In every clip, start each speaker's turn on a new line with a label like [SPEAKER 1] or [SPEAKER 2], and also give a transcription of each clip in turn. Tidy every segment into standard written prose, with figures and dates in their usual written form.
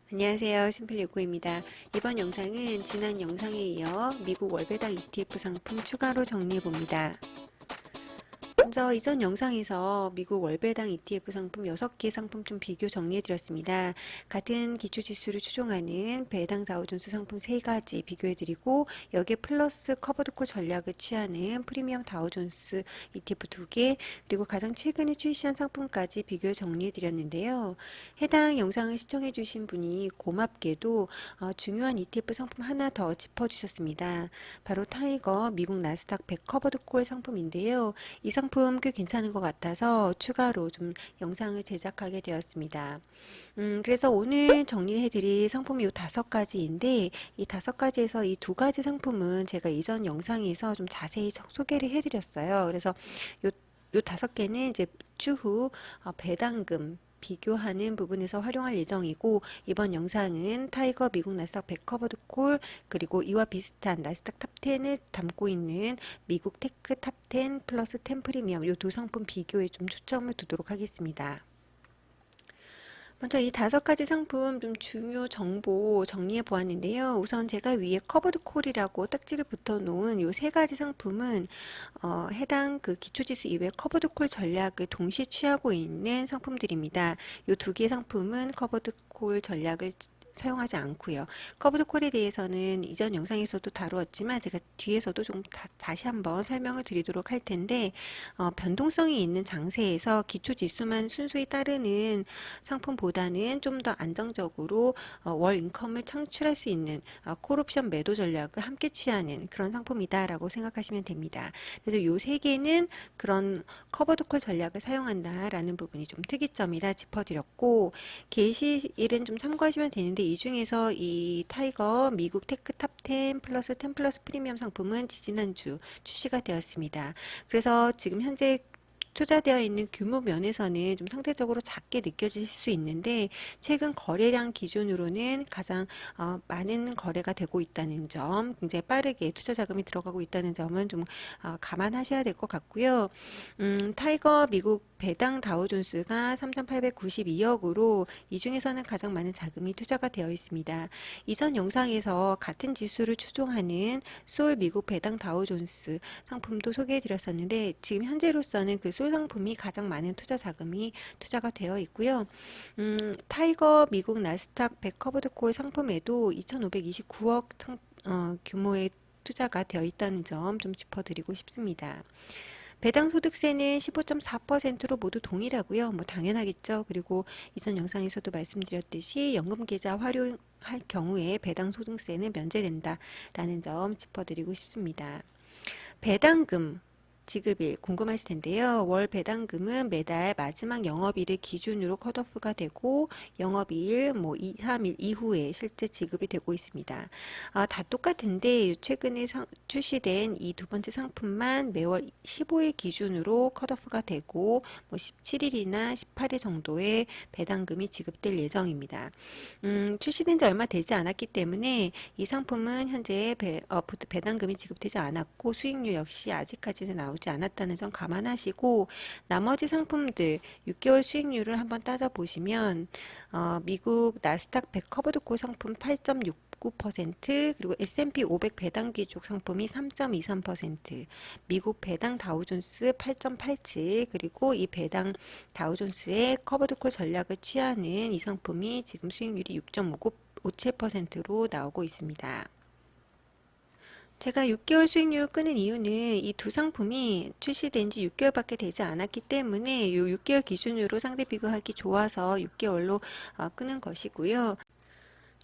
[SPEAKER 1] 안녕하세요. 심플리구입니다. 이번 영상은 지난 영상에 이어 미국 월배당 ETF 상품 추가로 정리해 봅니다. 먼저 이전 영상에서 미국 월배당 ETF 상품 6개 상품 좀 비교 정리해 드렸습니다. 같은 기초지수를 추종하는 배당 다우존스 상품 3가지 비교해 드리고 여기에 플러스 커버드콜 전략을 취하는 프리미엄 다우존스 ETF 2개 그리고 가장 최근에 출시한 상품까지 비교해 정리해 드렸는데요. 해당 영상을 시청해 주신 분이 고맙게도 중요한 ETF 상품 하나 더 짚어 주셨습니다. 바로 타이거 미국 나스닥 100 커버드콜 상품인데요. 이 상품 꽤 괜찮은 것 같아서 추가로 좀 영상을 제작하게 되었습니다. 그래서 오늘 정리해드릴 상품이 이 5가지인데 이 5가지에서 이 2가지 상품은 제가 이전 영상에서 좀 자세히 소개를 해드렸어요. 그래서 요 5개는 이제 추후 배당금 비교하는 부분에서 활용할 예정이고 이번 영상은 타이거 미국 나스닥 100 커버드 콜 그리고 이와 비슷한 나스닥 탑10을 담고 있는 미국 테크 탑10 플러스 10 프리미엄 이 두 상품 비교에 좀 초점을 두도록 하겠습니다. 먼저 이 5가지 상품 좀 중요 정보 정리해 보았는데요. 우선 제가 위에 커버드 콜이라고 딱지를 붙여 놓은 이 3가지 상품은 해당 그 기초지수 이외 커버드 콜 전략을 동시에 취하고 있는 상품들입니다. 이 2개 상품은 커버드 콜 전략을 사용하지 않고요. 커브드 콜에 대해서는 이전 영상에서도 다루었지만 제가 뒤에서도 좀 다시 한번 설명을 드리도록 할 텐데 변동성이 있는 장세에서 기초 지수만 순수히 따르는 상품보다는 좀 더 안정적으로 월 인컴을 창출할 수 있는 콜옵션 매도 전략을 함께 취하는 그런 상품이다라고 생각하시면 됩니다. 그래서 요 3개는 그런 커버드 콜 전략을 사용한다라는 부분이 좀 특이점이라 짚어드렸고 게시일은 좀 참고하시면 되는데 이 중에서 이 타이거 미국 테크 탑10 플러스 10 플러스 프리미엄 상품은 지지난주 출시가 되었습니다. 그래서 지금 현재 투자되어 있는 규모 면에서는 좀 상대적으로 작게 느껴질 수 있는데 최근 거래량 기준으로는 가장 많은 거래가 되고 있다는 점, 굉장히 빠르게 투자 자금이 들어가고 있다는 점은 좀 감안하셔야 될 것 같고요. 타이거 미국 배당 다우존스가 3,892억으로 이 중에서는 가장 많은 자금이 투자가 되어 있습니다. 이전 영상에서 같은 지수를 추종하는 소울 미국 배당 다우존스 상품도 소개해 드렸었는데 지금 현재로서는 그 소울 상품이 가장 많은 투자 자금이 투자가 되어 있고요. 타이거 미국 나스닥 100 커버드 콜 상품에도 2,529억 규모의 투자가 되어 있다는 점 좀 짚어드리고 싶습니다. 배당 소득세는 15.4%로 모두 동일하고요. 뭐 당연하겠죠. 그리고 이전 영상에서도 말씀드렸듯이 연금계좌 활용할 경우에 배당 소득세는 면제된다라는 점 짚어드리고 싶습니다. 배당금 지급일 궁금하실 텐데요. 월 배당금은 매달 마지막 영업일을 기준으로 컷오프가 되고 영업일 뭐 2, 3일 이후에 실제 지급이 되고 있습니다. 다 똑같은데 최근에 출시된 이 2번째 상품만 매월 15일 기준으로 컷오프가 되고 뭐 17일이나 18일 정도의 배당금이 지급될 예정입니다. 출시된 지 얼마 되지 않았기 때문에 이 상품은 현재 배당금이 지급되지 않았고 수익률 역시 아직까지는 나오지 않았다는 점 감안하시고 나머지 상품들 6개월 수익률을 한번 따져보시면 미국 나스닥 100 커버드 콜 상품 8.69% 그리고 S&P 500 배당기 쪽 상품이 3.23% 미국 배당 다우존스 8.87 그리고 이 배당 다우존스의 커버드콜 전략을 취하는 이 상품이 지금 수익률이 6.57%로 나오고 있습니다. 제가 6개월 수익률을 끄는 이유는 이 두 상품이 출시된 지 6개월밖에 되지 않았기 때문에 이 6개월 기준으로 상대 비교하기 좋아서 6개월로 끄는 것이고요.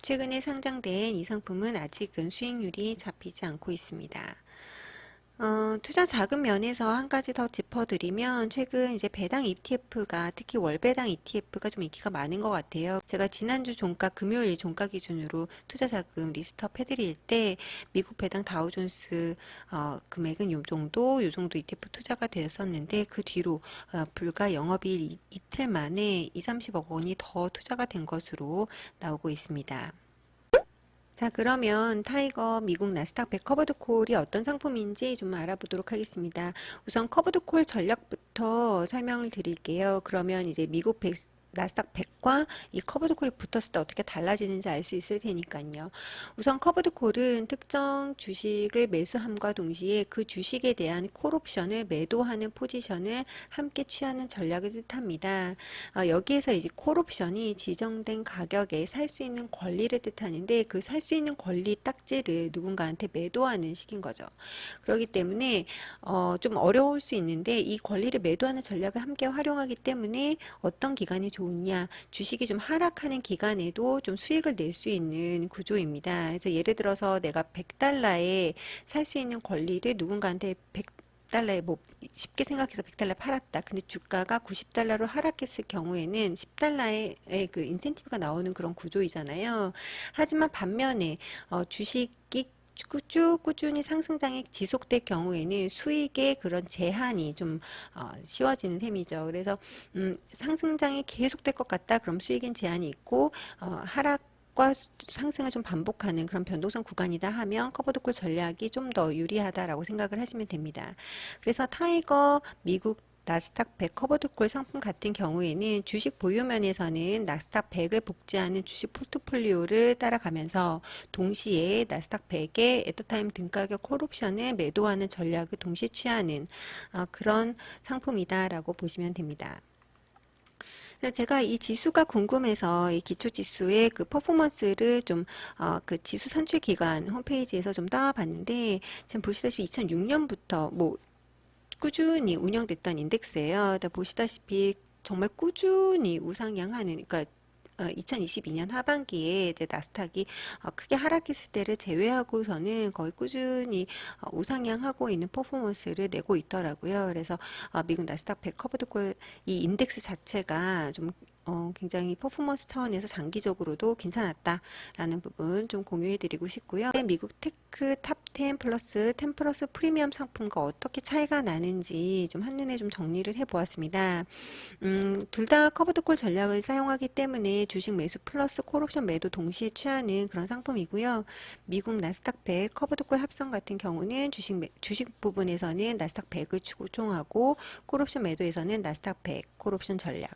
[SPEAKER 1] 최근에 상장된 이 상품은 아직은 수익률이 잡히지 않고 있습니다. 투자 자금 면에서 한 가지 더 짚어드리면 최근 이제 배당 ETF가 특히 월배당 ETF가 좀 인기가 많은 것 같아요. 제가 지난주 종가 금요일 종가 기준으로 투자 자금 리스트업 해드릴 때 미국 배당 다우존스 금액은 요 정도 ETF 투자가 되었었는데 그 뒤로 불과 영업일 이틀 만에 2, 30억 원이 더 투자가 된 것으로 나오고 있습니다. 자, 그러면 타이거 미국 나스닥 100 커버드 콜이 어떤 상품인지 좀 알아보도록 하겠습니다. 우선 커버드 콜 전략부터 설명을 드릴게요. 그러면 이제 미국 나스닥 100과 이 커버드 콜이 붙었을 때 어떻게 달라지는지 알 수 있을 테니까요. 우선 커버드 콜은 특정 주식을 매수함과 동시에 그 주식에 대한 콜 옵션을 매도하는 포지션을 함께 취하는 전략을 뜻합니다. 여기에서 이제 콜 옵션이 지정된 가격에 살 수 있는 권리를 뜻하는데 그 살 수 있는 권리 딱지를 누군가한테 매도하는 식인 거죠. 그렇기 때문에 좀 어려울 수 있는데 이 권리를 매도하는 전략을 함께 활용하기 때문에 어떤 기간이 좋으냐, 주식이 좀 하락하는 기간에도 좀 수익을 낼 수 있는 구조입니다. 그래서 예를 들어서 내가 100달러에 살 수 있는 권리를 누군가한테 100달러에 뭐 쉽게 생각해서 100달러 팔았다. 근데 주가가 90달러로 하락했을 경우에는 10달러의 그 인센티브가 나오는 그런 구조이잖아요. 하지만 반면에 주식이 쭉 꾸준히 상승장이 지속될 경우에는 수익의 그런 제한이 좀 쉬워지는 셈이죠. 그래서 상승장이 계속될 것 같다. 그럼 수익엔 제한이 있고 하락과 상승을 좀 반복하는 그런 변동성 구간이다 하면 커버드콜 전략이 좀 더 유리하다라고 생각을 하시면 됩니다. 그래서 타이거 미국 나스닥 100 커버드콜 상품 같은 경우에는 주식 보유 면에서는 나스닥 100을 복제하는 주식 포트폴리오를 따라가면서 동시에 나스닥 100의 애터타임 등가격 콜옵션을 매도하는 전략을 동시에 취하는 그런 상품이다라고 보시면 됩니다. 제가 이 지수가 궁금해서 이 기초지수의 그 퍼포먼스를 좀, 그 지수 산출 기간 홈페이지에서 좀 따와봤는데, 지금 보시다시피 2006년부터 뭐 꾸준히 운영됐던 인덱스예요. 그러니까 보시다시피 정말 꾸준히 우상향하는, 그러니까 2022년 하반기에 이제 나스닥이 크게 하락했을 때를 제외하고서는 거의 꾸준히 우상향하고 있는 퍼포먼스를 내고 있더라고요. 그래서 미국 나스닥 100 커버드콜 이 인덱스 자체가 좀 굉장히 퍼포먼스 차원에서 장기적으로도 괜찮았다라는 부분 좀 공유해 드리고 싶고요. 미국 테크 탑 10 플러스 10 플러스 프리미엄 상품과 어떻게 차이가 나는지 좀 한눈에 좀 정리를 해 보았습니다. 둘 다 커버드콜 전략을 사용하기 때문에 주식 매수 플러스 콜옵션 매도 동시에 취하는 그런 상품이고요. 미국 나스닥 100 커버드콜 합성 같은 경우는 주식 부분에서는 나스닥 100을 추종하고 콜옵션 매도에서는 나스닥 100 콜옵션 전략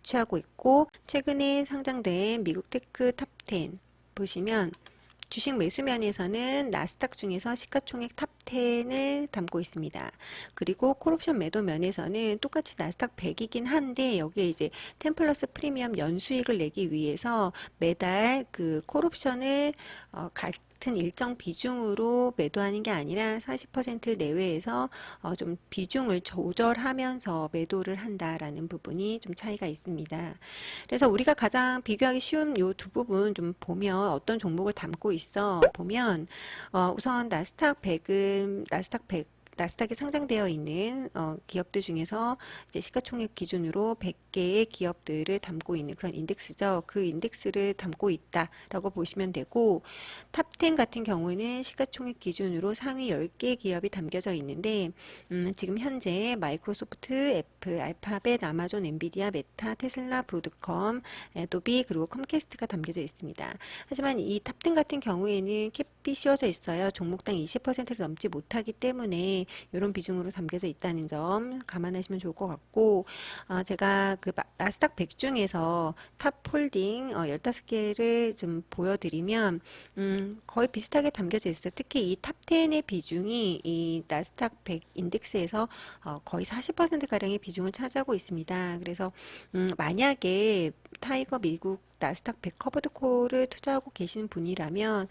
[SPEAKER 1] 취하고 있고 최근에 상장된 미국 테크 탑 10 보시면 주식 매수면에서는 나스닥 중에서 시가총액 탑 10을 담고 있습니다. 그리고 콜옵션 매도 면에서는 똑같이 나스닥 100이긴 한데 여기에 이제 10 플러스 프리미엄 연수익을 내기 위해서 매달 그 콜옵션을 같은 일정 비중으로 매도하는 게 아니라 40% 내외에서 좀 비중을 조절하면서 매도를 한다라는 부분이 좀 차이가 있습니다. 그래서 우리가 가장 비교하기 쉬운 요 두 부분 좀 보면 어떤 종목을 담고 있어 보면 우선 나스닥 100은 나스닥에 상장되어 있는 기업들 중에서 이제 시가총액 기준으로 100개의 기업들을 담고 있는 그런 인덱스죠. 그 인덱스를 담고 있다라고 보시면 되고 탑 10 같은 경우는 시가총액 기준으로 상위 10개 기업이 담겨져 있는데 지금 현재 마이크로소프트, 애플, 알파벳, 아마존, 엔비디아, 메타, 테슬라, 브로드컴, 애도비 그리고 컴캐스트가 담겨져 있습니다. 하지만 이 탑 10 같은 경우에는 캡이 씌워져 있어요. 종목당 20%를 넘지 못하기 때문에 이런 비중으로 담겨져 있다는 점 감안하시면 좋을 것 같고 제가 그 나스닥 100 중에서 탑 홀딩 15개를 좀 보여드리면 거의 비슷하게 담겨져 있어요. 특히 이 탑 10의 비중이 이 나스닥 100 인덱스에서 거의 40%가량의 비중을 차지하고 있습니다. 그래서 만약에 타이거 미국 나스닥 100 커버드콜을 투자하고 계시는 분이라면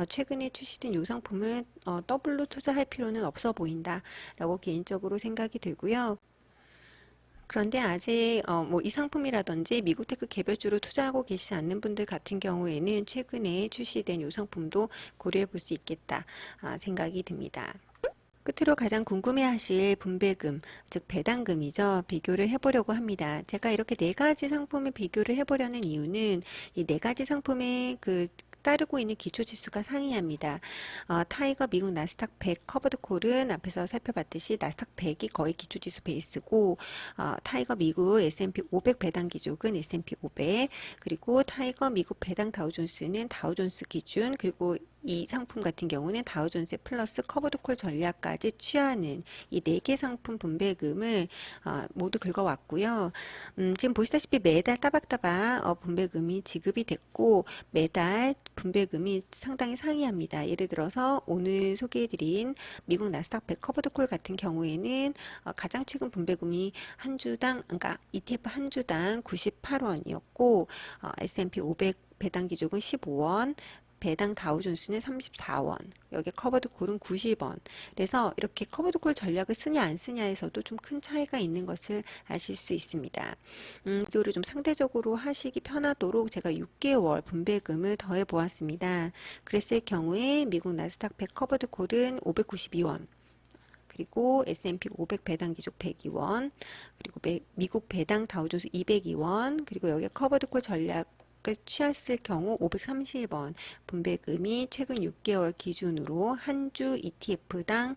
[SPEAKER 1] 최근에 출시된 이 상품은 더블로 투자할 필요는 없어 보인다라고 개인적으로 생각이 들고요. 그런데 아직 뭐 이 상품이라든지 미국 테크 개별주로 투자하고 계시지 않는 분들 같은 경우에는 최근에 출시된 이 상품도 고려해 볼 수 있겠다 생각이 듭니다. 끝으로 가장 궁금해하실 분배금, 즉 배당금이죠. 비교를 해보려고 합니다. 제가 이렇게 네 가지 상품을 비교를 해보려는 이유는 이 네 가지 상품의 그 따르고 있는 기초지수가 상이합니다. 타이거 미국 나스닥 100 커버드 콜은 앞에서 살펴봤듯이 나스닥 100이 거의 기초지수 베이스고 타이거 미국 S&P 500 배당 기족은 S&P 500 그리고 타이거 미국 배당 다우존스는 다우존스 기준 그리고 이 상품 같은 경우는 다우존스 플러스 커버드콜 전략까지 취하는 이 4개 상품 분배금을 모두 긁어왔고요. 지금 보시다시피 매달 따박따박 분배금이 지급이 됐고 매달 분배금이 상당히 상이합니다. 예를 들어서 오늘 소개해드린 미국 나스닥 100 커버드콜 같은 경우에는 가장 최근 분배금이 한 주당, 그러니까 ETF 한 주당 98원이었고 S&P 500 배당 기종은 15원, 배당 다우존스는 34원, 여기 커버드 콜은 90원. 그래서 이렇게 커버드 콜 전략을 쓰냐 안 쓰냐에서도 좀 큰 차이가 있는 것을 아실 수 있습니다. 비교를 좀 상대적으로 하시기 편하도록 제가 6개월 분배금을 더해 보았습니다. 그랬을 경우에 미국 나스닥 100 커버드 콜은 592원. 그리고 S&P 500 배당 기종 102원, 그리고 미국 배당 다우존스 202원, 그리고 여기 커버드 콜 전략 을 취했을 경우 530원 분배금이 최근 6개월 기준으로 한 주 ETF당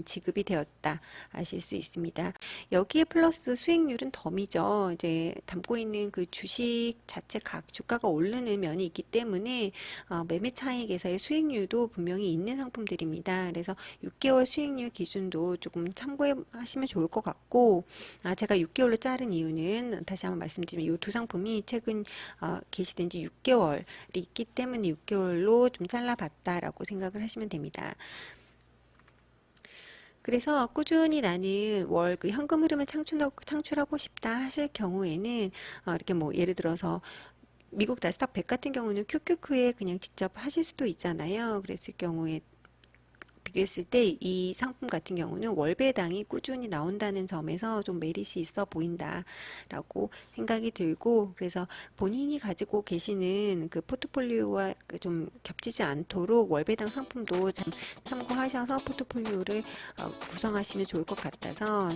[SPEAKER 1] 지급이 되었다 아실 수 있습니다. 여기에 플러스 수익률은 덤이죠. 이제 담고 있는 그 주식 자체 각 주가가 오르는 면이 있기 때문에 매매 차익에서의 수익률도 분명히 있는 상품들입니다. 그래서 6개월 수익률 기준도 조금 참고해 하시면 좋을 것 같고, 제가 6개월로 자른 이유는 다시 한번 말씀드리면 이 두 상품이 최근 게시된 지 6개월이 있기 때문에 6개월로 좀 잘라봤다라고 생각을 하시면 됩니다. 그래서 꾸준히 나는 월 그 현금 흐름을 창출하고 싶다 하실 경우에는 이렇게 뭐 예를 들어서 미국 나스닥 100 같은 경우는 QQQ에 그냥 직접 하실 수도 있잖아요. 그랬을 경우에 비교했을 때 이 상품 같은 경우는 월 배당이 꾸준히 나온다는 점에서 좀 메리트 있어 보인다라고 생각이 들고, 그래서 본인이 가지고 계시는 그 포트폴리오와 좀 겹치지 않도록 월 배당 상품도 참고하셔서 포트폴리오를 구성하시면 좋을 것 같아서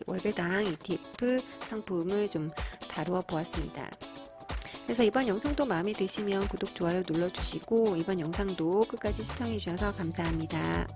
[SPEAKER 1] 월 배당 ETF 상품을 좀 다루어 보았습니다. 그래서 이번 영상도 마음에 드시면 구독, 좋아요 눌러주시고 이번 영상도 끝까지 시청해 주셔서 감사합니다.